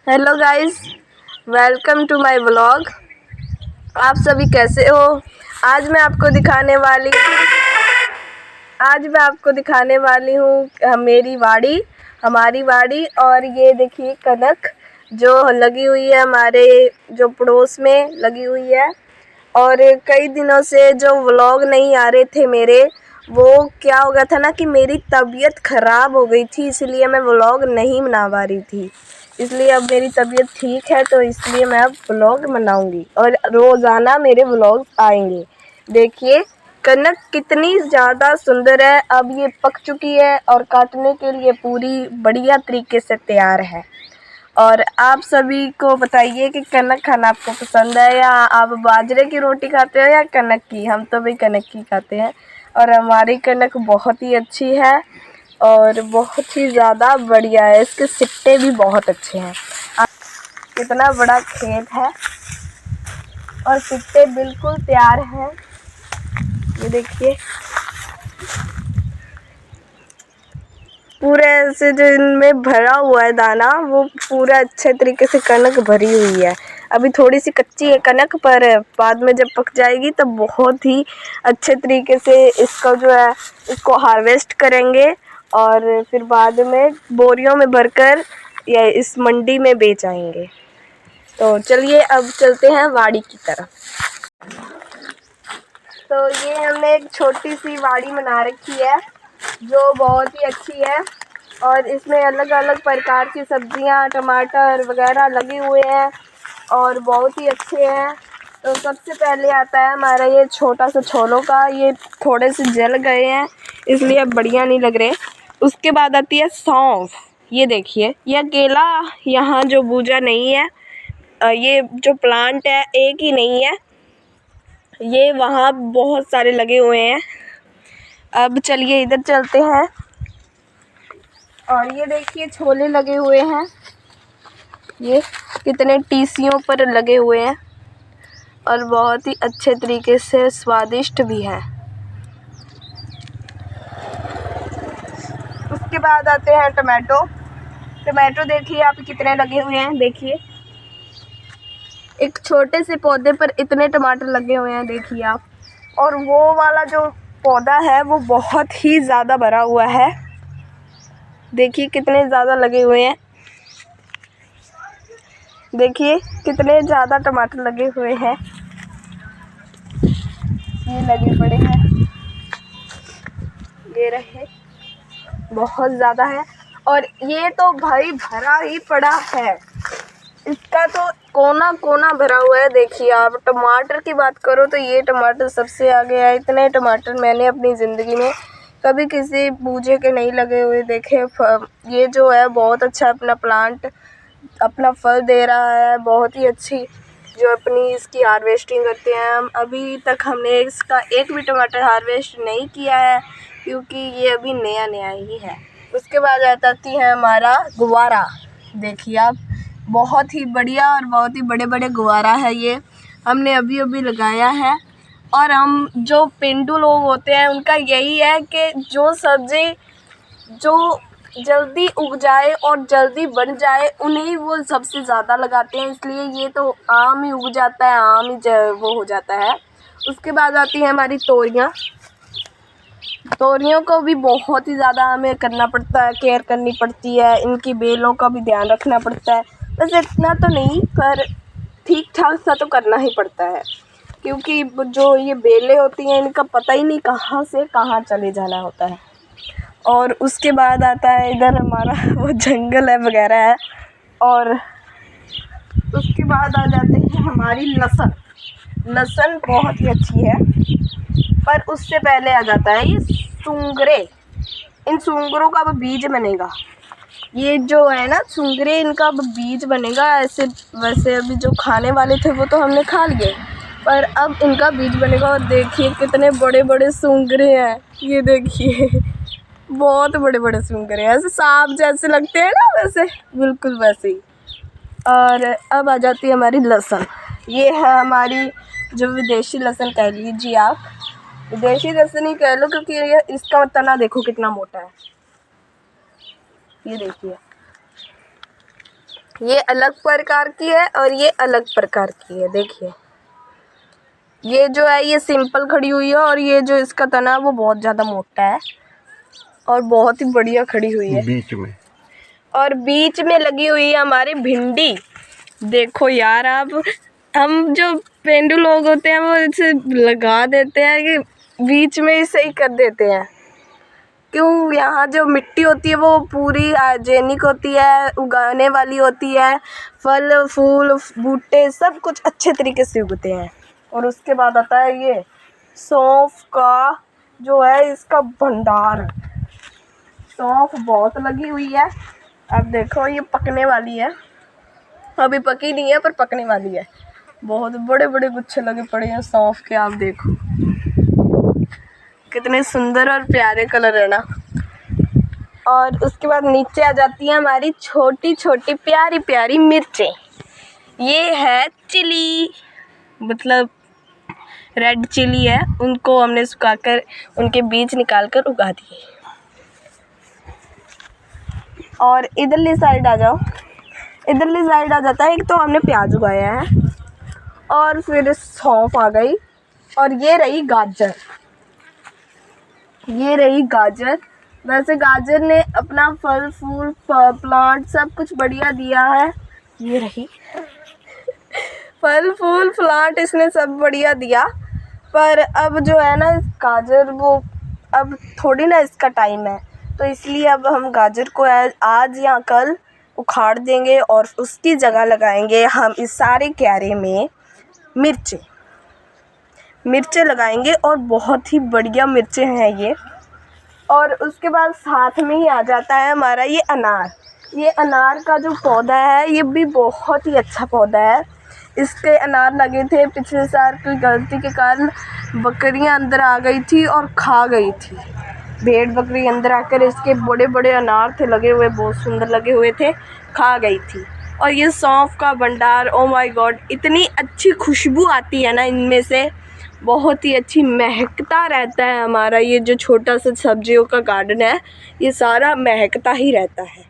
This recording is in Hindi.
Hello guys, welcome to my vlog. आप सभी कैसे हो? आज मैं आपको दिखाने वाली हूँ मेरी वाड़ी, हमारी वाड़ी। और ये देखिए कनक जो लगी हुई है, हमारे जो पड़ोस में लगी हुई है। और कई दिनों से जो व्लॉग नहीं आ रहे थे मेरे, वो क्या हो गया था ना कि मेरी तबीयत ख़राब हो गई थी, इसलिए मैं व्लॉग नहीं बना पा रही थी। इसलिए अब मेरी तबीयत ठीक है, तो इसलिए मैं अब व्लॉग बनाऊंगी और रोज़ाना मेरे व्लॉग आएंगे। देखिए कनक कितनी ज़्यादा सुंदर है। अब ये पक चुकी है और काटने के लिए पूरी बढ़िया तरीके से तैयार है। और आप सभी को बताइए कि कनक खाना आपको पसंद है या आप बाजरे की रोटी खाते हो या कनक की। हम तो भाई कनक की खाते हैं और हमारी कनक बहुत ही अच्छी है और बहुत ही ज़्यादा बढ़िया है। इसके सिट्टे भी बहुत अच्छे हैं। कितना बड़ा खेत है और सिट्टे बिल्कुल तैयार हैं। ये देखिए पूरे ऐसे जो इनमें भरा हुआ है दाना, वो पूरा अच्छे तरीके से कनक भरी हुई है। अभी थोड़ी सी कच्ची है कनक, पर बाद में जब पक जाएगी तब बहुत ही अच्छे तरीके से इसका जो है इसको हार्वेस्ट करेंगे और फिर बाद में बोरियों में भरकर या इस मंडी में बेच आएंगे। तो चलिए अब चलते हैं वाड़ी की तरफ। तो ये हमने एक छोटी सी वाड़ी बना रखी है जो बहुत ही अच्छी है और इसमें अलग अलग प्रकार की सब्जियां, टमाटर वगैरह लगे हुए हैं और बहुत ही अच्छे हैं। तो सबसे पहले आता है हमारा ये छोटा सा छोलों का। ये थोड़े से जल गए हैं इसलिए अब बढ़िया नहीं लग रहे। उसके बाद आती है सौंफ। ये देखिए, ये अकेला यहाँ जो बूजा नहीं है, ये जो प्लांट है एक ही नहीं है, ये वहाँ बहुत सारे लगे हुए हैं। अब चलिए इधर चलते हैं और ये देखिए छोले लगे हुए हैं। ये कितने टीसियों पर लगे हुए हैं और बहुत ही अच्छे तरीके से स्वादिष्ट भी है। उसके बाद आते हैं टमाटो। टमाटो देखिए आप कितने लगे हुए हैं। देखिए एक छोटे से पौधे पर इतने टमाटर लगे हुए हैं, देखिए आप। और वो वाला जो पौधा है वो बहुत ही ज़्यादा भरा हुआ है। देखिए कितने ज़्यादा लगे हुए हैं। देखिए कितने ज़्यादा टमाटर लगे हुए हैं। ये लगे पड़े हैं, ये रहे, बहुत ज़्यादा है। और ये तो भाई भरा ही पड़ा है, इसका तो कोना कोना भरा हुआ है। देखिए आप टमाटर की बात करो तो ये टमाटर सबसे आगे है। इतने टमाटर मैंने अपनी ज़िंदगी में कभी किसी बूझे के नहीं लगे हुए देखे। ये जो है बहुत अच्छा अपना प्लांट अपना फल दे रहा है। बहुत ही अच्छी जो अपनी इसकी हार्वेस्टिंग करते हैं हम। अभी तक हमने इसका एक भी टमाटर हार्वेस्ट नहीं किया है क्योंकि ये अभी नया नया ही है। उसके बाद आती है हमारा गुवारा। देखिए आप, बहुत ही बढ़िया और बहुत ही बड़े बड़े गुवारा है। ये हमने अभी अभी लगाया है। और हम जो पेंडू लोग होते हैं उनका यही है कि जो सब्ज़ी जो जल्दी उग जाए और जल्दी बन जाए उन्हें वो सबसे ज़्यादा लगाते हैं। इसलिए ये तो आम ही उग जाता है, आम ही वो हो जाता है। उसके बाद आती है हमारी तोरियाँ। तोरियों को भी बहुत ही ज़्यादा हमें करना पड़ता है, केयर करनी पड़ती है। इनकी बेलों का भी ध्यान रखना पड़ता है। वैसे इतना तो नहीं, पर ठीक ठाक सा तो करना ही पड़ता है क्योंकि जो ये बेलें होती हैं इनका पता ही नहीं कहाँ से कहाँ चले जाना होता है। और उसके बाद आता है इधर हमारा वो जंगल है वगैरह है। और उसके बाद आ जाते हैं हमारी लहसुन। लहसुन बहुत ही अच्छी है, पर उससे पहले आ जाता है ये सूंगरे। इन सूंगरों का अब बीज बनेगा। ये जो है ना सूंगरे, इनका अब बीज बनेगा। ऐसे वैसे अभी जो खाने वाले थे वो तो हमने खा लिए, पर अब इनका बीज बनेगा। और देखिए कितने बड़े बड़े सूंगरे हैं। ये देखिए बहुत बड़े बड़े सूंगरे हैं, ऐसे सांप जैसे लगते हैं ना, वैसे बिल्कुल वैसे ही। और अब आ जाती है हमारी लहसुन। ये है हमारी जो विदेशी लहसुन कह लीजिए आप, विदेशी लहसुन ही कह लो क्योंकि ये इसका तना देखो कितना मोटा है। ये देखिए ये अलग प्रकार की है और ये अलग प्रकार की है। देखिए ये जो है ये सिंपल खड़ी हुई है और ये जो इसका तना है वो बहुत ज़्यादा मोटा है और बहुत ही बढ़िया खड़ी हुई है बीच में। और बीच में लगी हुई है हमारी भिंडी। देखो यार आप, हम जो पेंडू लोग होते हैं वो इसे लगा देते हैं कि बीच में ही सही कर देते हैं। क्यों, यहाँ जो मिट्टी होती है वो पूरी हाइजेनिक होती है, उगाने वाली होती है, फल फूल बूटे सब कुछ अच्छे तरीके से उगते हैं। और उसके बाद आता है ये सौंफ का जो है इसका भंडार। सौंफ बहुत लगी हुई है। अब देखो ये पकने वाली है, अभी पकी नहीं है पर पकने वाली है। बहुत बड़े बड़े गुच्छे लगे पड़े हैं सौंफ के। आप देखो कितने सुंदर और प्यारे कलर है ना। और उसके बाद नीचे आ जाती है हमारी छोटी छोटी प्यारी प्यारी मिर्चें। ये है चिली, मतलब रेड चिली है। उनको हमने सुखाकर उनके बीज निकाल कर उगा दिए। और इधरली साइड आ जाओ, इधरली साइड आ जाता है। एक तो हमने प्याज उगाया है और फिर सौंफ आ गई और ये रही गाजर। ये रही गाजर। वैसे गाजर ने अपना फल फूल प्लांट सब कुछ बढ़िया दिया है। ये रही फल फूल प्लांट इसने सब बढ़िया दिया। पर अब जो है ना गाजर वो अब थोड़ी ना इसका टाइम है, तो इसलिए अब हम गाजर को आज या कल उखाड़ देंगे और उसकी जगह लगाएंगे हम इस सारे क्यारे में मिर्चें लगाएंगे। और बहुत ही बढ़िया मिर्चें हैं ये। और उसके बाद साथ में ही आ जाता है हमारा ये अनार। ये अनार का जो पौधा है ये भी बहुत ही अच्छा पौधा है। इसके अनार लगे थे पिछले साल, कोई गलती के कारण बकरियां अंदर आ गई थी और खा गई थी। भेड़ बकरी अंदर आकर इसके बड़े बड़े अनार थे लगे हुए, बहुत सुंदर लगे हुए थे, खा गई थी। और ये सौंफ का भंडार, ओ माय गॉड, इतनी अच्छी खुशबू आती है ना इनमें से, बहुत ही अच्छी महकता रहता है। हमारा ये जो छोटा सा सब्जियों का गार्डन है ये सारा महकता ही रहता है।